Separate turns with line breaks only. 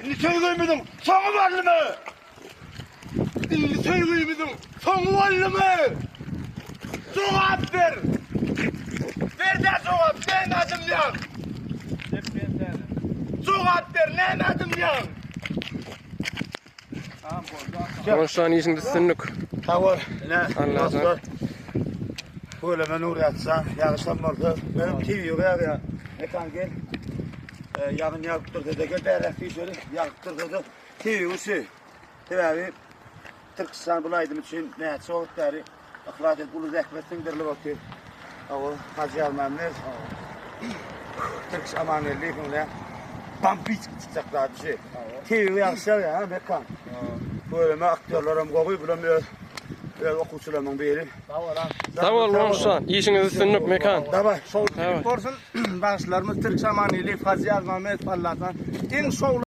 İndi söyleyemedin. Sana varlı mı? İndi söyleyemedin. Sana varlı mı? Cevap ver. Ver de cevap. Ne adım yan? Cevap ver. Ne adım yan?
Konuşan işinde sünük.
Tamam. Ne?
Anladım.
Böyle ben uğrayatsan, yarışan vardı. Benim TV yok ya. Mekan gel. Yarın yaktırdı da gel. Berrekti şöyle yaktırdı da. TV usu. Tabii. Türkistan bulaydım için ne soğukları. Aklat et, bunu zekmetin derli bakıyor. Ama Hacı Almanlar. Türk amanelliği ne? Pampis çıkacaklar bir şey. TV yakışır ya mekan. Böyle aktörlerim kokuyu bulamıyor. Böyle okuçulamın biri.
Sağ ol Konuşan. İşinizi sünük mekan.
Davay.
Soğuk olsun. Başlarımız Türk samaniyeli Fazıl Mehmet Allah'tan. En soğuk